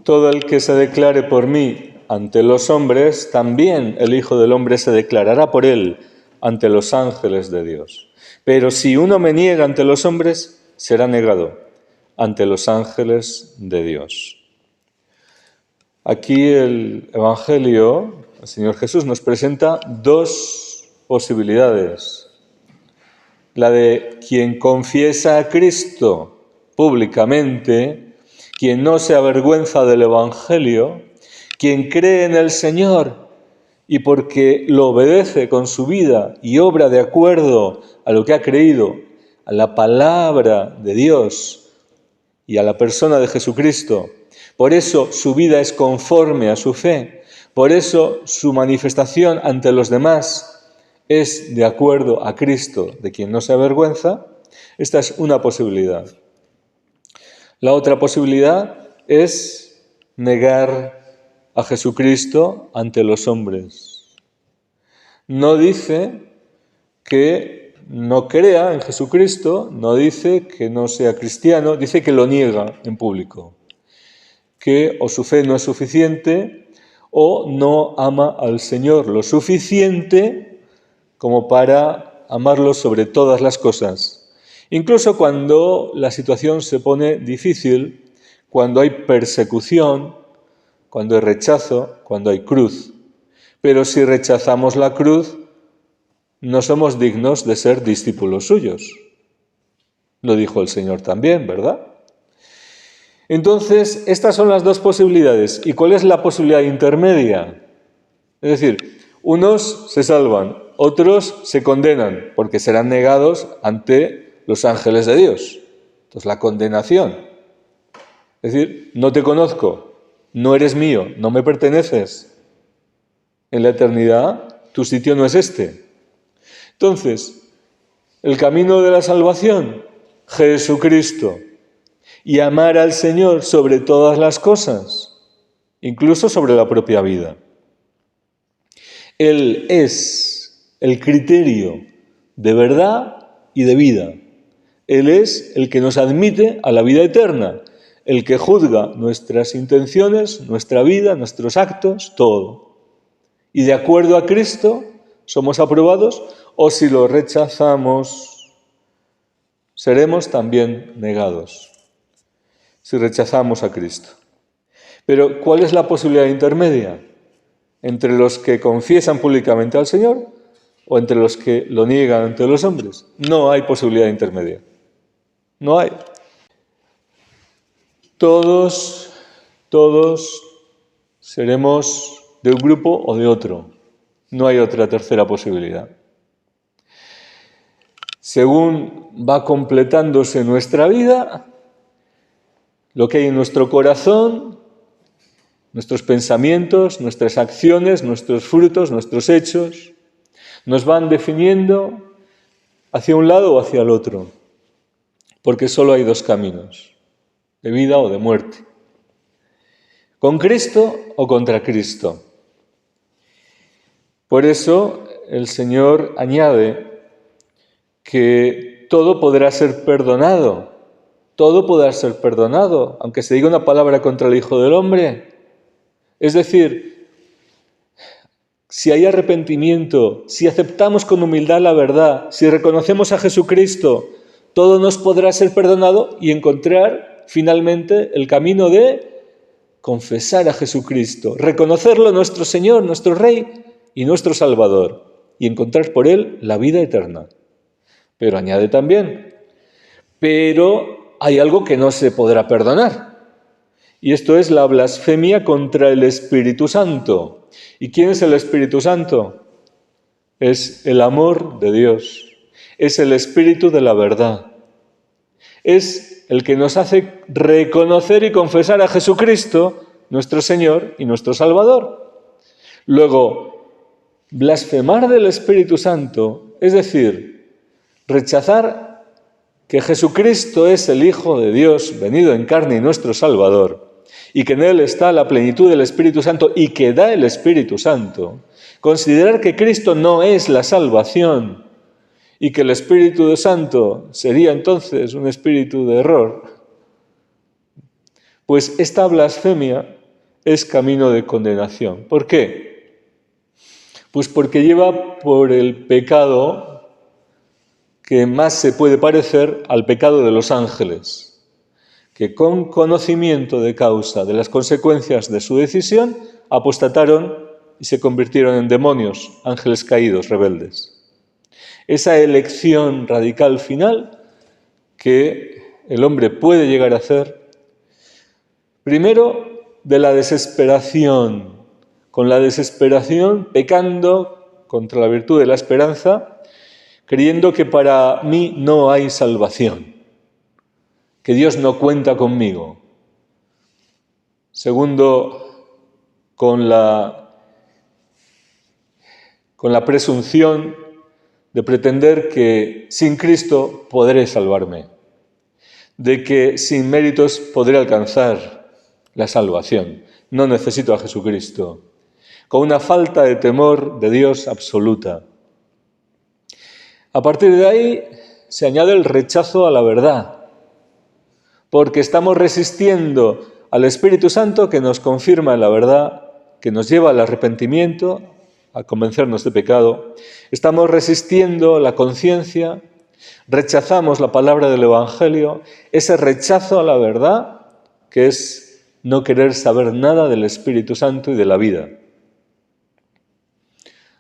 Todo el que se declare por mí ante los hombres, también el Hijo del Hombre se declarará por él ante los ángeles de Dios. Pero si uno me niega ante los hombres, será negado ante los ángeles de Dios. Aquí el Evangelio, el Señor Jesús, nos presenta dos posibilidades. La de quien confiesa a Cristo públicamente, quien no se avergüenza del Evangelio, quien cree en el Señor y porque lo obedece con su vida y obra de acuerdo a lo que ha creído, a la palabra de Dios y a la persona de Jesucristo. Por eso su vida es conforme a su fe. Por eso su manifestación ante los demás es de acuerdo a Cristo, de quien no se avergüenza. Esta es una posibilidad. La otra posibilidad es negar a Jesucristo ante los hombres. No dice que no crea en Jesucristo, no dice que no sea cristiano, dice que lo niega en público, que o su fe no es suficiente o no ama al Señor lo suficiente como para amarlo sobre todas las cosas. Incluso cuando la situación se pone difícil, cuando hay persecución, cuando hay rechazo, cuando hay cruz. Pero si rechazamos la cruz, no somos dignos de ser discípulos suyos. Lo dijo el Señor también, ¿verdad? Entonces, estas son las dos posibilidades. ¿Y cuál es la posibilidad intermedia? Es decir, unos se salvan, otros se condenan, porque serán negados ante los ángeles de Dios. Entonces, la condenación. Es decir, no te conozco, no eres mío, no me perteneces. En la eternidad, tu sitio no es este. Entonces, el camino de la salvación, Jesucristo. Y amar al Señor sobre todas las cosas, incluso sobre la propia vida. Él es el criterio de verdad y de vida. Él es el que nos admite a la vida eterna, el que juzga nuestras intenciones, nuestra vida, nuestros actos, todo. Y de acuerdo a Cristo somos aprobados, o si lo rechazamos, seremos también negados. Si rechazamos a Cristo. Pero ¿cuál es la posibilidad intermedia? ¿Entre los que confiesan públicamente al Señor o entre los que lo niegan ante los hombres? No hay posibilidad intermedia. No hay. Todos seremos de un grupo o de otro. No hay otra tercera posibilidad. Según va completándose nuestra vida, lo que hay en nuestro corazón, nuestros pensamientos, nuestras acciones, nuestros frutos, nuestros hechos, nos van definiendo hacia un lado o hacia el otro, porque solo hay dos caminos, de vida o de muerte, con Cristo o contra Cristo. Por eso el Señor añade que todo podrá ser perdonado, aunque se diga una palabra contra el Hijo del Hombre. Es decir, si hay arrepentimiento, si aceptamos con humildad la verdad, si reconocemos a Jesucristo, todo nos podrá ser perdonado y encontrar finalmente el camino de confesar a Jesucristo, reconocerlo nuestro Señor, nuestro Rey y nuestro Salvador, y encontrar por Él la vida eterna. Pero añade también, pero hay algo que no se podrá perdonar. Y esto es la blasfemia contra el Espíritu Santo. ¿Y quién es el Espíritu Santo? Es el amor de Dios. Es el Espíritu de la verdad. Es el que nos hace reconocer y confesar a Jesucristo, nuestro Señor y nuestro Salvador. Luego, blasfemar del Espíritu Santo, es decir, rechazar que Jesucristo es el Hijo de Dios, venido en carne y nuestro Salvador, y que en Él está la plenitud del Espíritu Santo y que da el Espíritu Santo, considerar que Cristo no es la salvación y que el Espíritu Santo sería entonces un espíritu de error, pues esta blasfemia es camino de condenación. ¿Por qué? Pues porque lleva por el pecado que más se puede parecer al pecado de los ángeles, que con conocimiento de causa de las consecuencias de su decisión apostataron y se convirtieron en demonios, ángeles caídos, rebeldes. Esa elección radical final que el hombre puede llegar a hacer, primero de la desesperación, con la desesperación pecando contra la virtud de la esperanza, creyendo que para mí no hay salvación, que Dios no cuenta conmigo. Segundo, con la presunción de pretender que sin Cristo podré salvarme, de que sin méritos podré alcanzar la salvación. No necesito a Jesucristo, con una falta de temor de Dios absoluta. A partir de ahí se añade el rechazo a la verdad, porque estamos resistiendo al Espíritu Santo que nos confirma en la verdad, que nos lleva al arrepentimiento, a convencernos de pecado. Estamos resistiendo la conciencia, rechazamos la palabra del Evangelio, ese rechazo a la verdad que es no querer saber nada del Espíritu Santo y de la vida.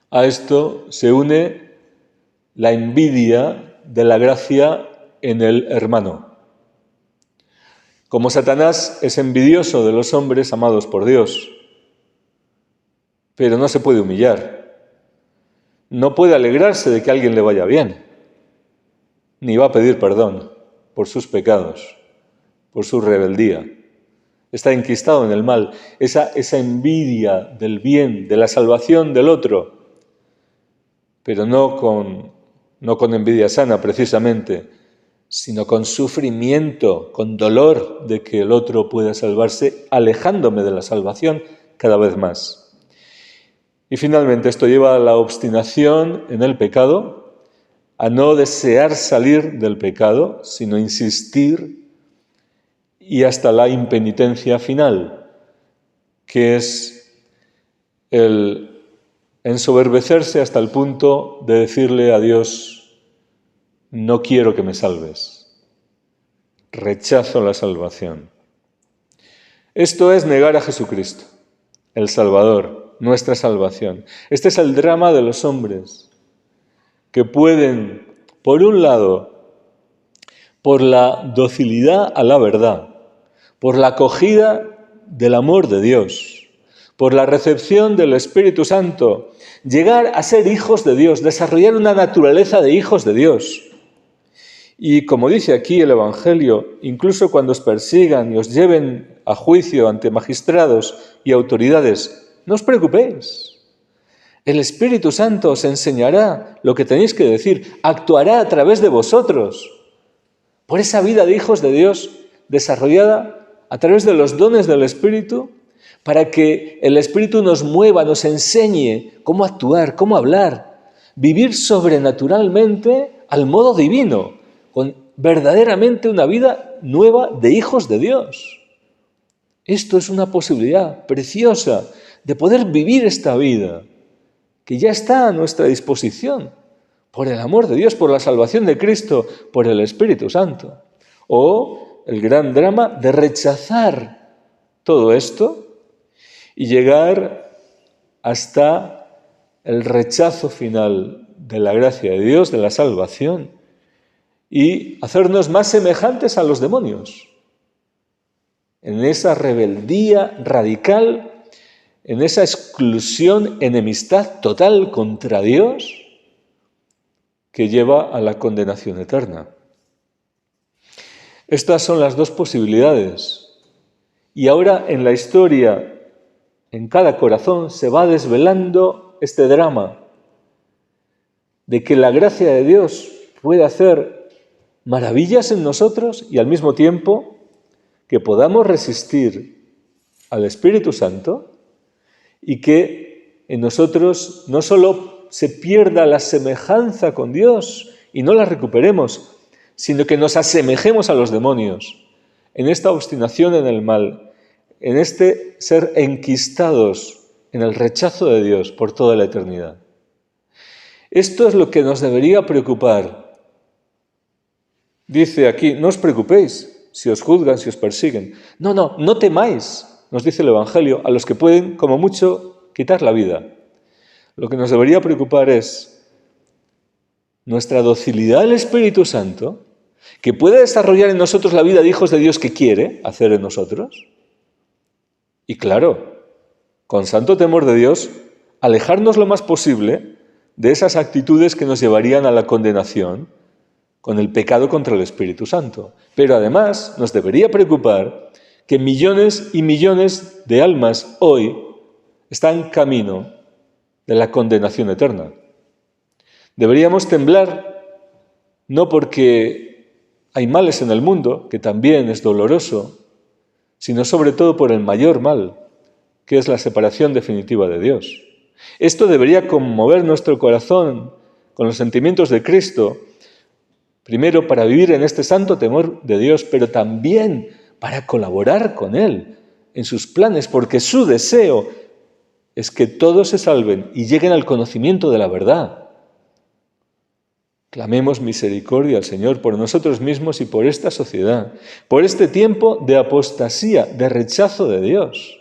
A esto se une la envidia de la gracia en el hermano. Como Satanás es envidioso de los hombres amados por Dios, pero no se puede humillar. No puede alegrarse de que a alguien le vaya bien, ni va a pedir perdón por sus pecados, por su rebeldía. Está enquistado en el mal, esa envidia del bien, de la salvación del otro, pero no con envidia sana precisamente, sino con sufrimiento, con dolor de que el otro pueda salvarse, alejándome de la salvación cada vez más. Y finalmente esto lleva a la obstinación en el pecado, a no desear salir del pecado, sino insistir, y hasta la impenitencia final, que es el ensoberbecerse hasta el punto de decirle a Dios: no quiero que me salves, rechazo la salvación. Esto es negar a Jesucristo, el Salvador, nuestra salvación. Este es el drama de los hombres, que pueden, por un lado, por la docilidad a la verdad, por la acogida del amor de Dios, por la recepción del Espíritu Santo, llegar a ser hijos de Dios, desarrollar una naturaleza de hijos de Dios. Y como dice aquí el Evangelio, incluso cuando os persigan y os lleven a juicio ante magistrados y autoridades, no os preocupéis. El Espíritu Santo os enseñará lo que tenéis que decir, actuará a través de vosotros, por esa vida de hijos de Dios desarrollada a través de los dones del Espíritu, para que el Espíritu nos mueva, nos enseñe cómo actuar, cómo hablar, vivir sobrenaturalmente al modo divino, con verdaderamente una vida nueva de hijos de Dios. Esto es una posibilidad preciosa de poder vivir esta vida que ya está a nuestra disposición por el amor de Dios, por la salvación de Cristo, por el Espíritu Santo. O el gran drama de rechazar todo esto y llegar hasta el rechazo final de la gracia de Dios, de la salvación, y hacernos más semejantes a los demonios. En esa rebeldía radical, en esa exclusión, enemistad total contra Dios, que lleva a la condenación eterna. Estas son las dos posibilidades. Y ahora en la historia, en cada corazón, se va desvelando este drama de que la gracia de Dios puede hacer maravillas en nosotros y al mismo tiempo que podamos resistir al Espíritu Santo y que en nosotros no solo se pierda la semejanza con Dios y no la recuperemos, sino que nos asemejemos a los demonios. en esta obstinación en el mal, en este ser enquistados en el rechazo de Dios por toda la eternidad. Esto es lo que nos debería preocupar. Dice aquí, no os preocupéis si os juzgan, si os persiguen. No temáis, nos dice el Evangelio, a los que pueden, como mucho, quitar la vida. Lo que nos debería preocupar es nuestra docilidad al Espíritu Santo, que puede desarrollar en nosotros la vida de hijos de Dios que quiere hacer en nosotros. Y claro, con santo temor de Dios, alejarnos lo más posible de esas actitudes que nos llevarían a la condenación con el pecado contra el Espíritu Santo. Pero además nos debería preocupar que millones y millones de almas hoy están camino de la condenación eterna. Deberíamos temblar no porque hay males en el mundo, que también es doloroso, sino sobre todo por el mayor mal, que es la separación definitiva de Dios. Esto debería conmover nuestro corazón con los sentimientos de Cristo, primero para vivir en este santo temor de Dios, pero también para colaborar con Él en sus planes, porque su deseo es que todos se salven y lleguen al conocimiento de la verdad. Clamemos misericordia al Señor por nosotros mismos y por esta sociedad, por este tiempo de apostasía, de rechazo de Dios,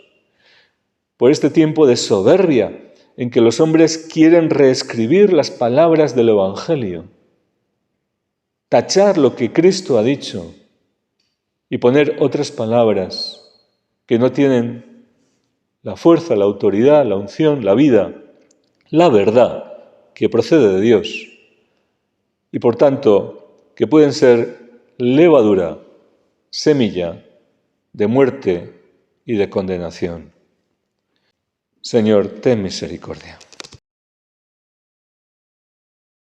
por este tiempo de soberbia en que los hombres quieren reescribir las palabras del Evangelio, tachar lo que Cristo ha dicho y poner otras palabras que no tienen la fuerza, la autoridad, la unción, la vida, la verdad que procede de Dios. Y por tanto, que pueden ser levadura, semilla de muerte y de condenación. Señor, ten misericordia.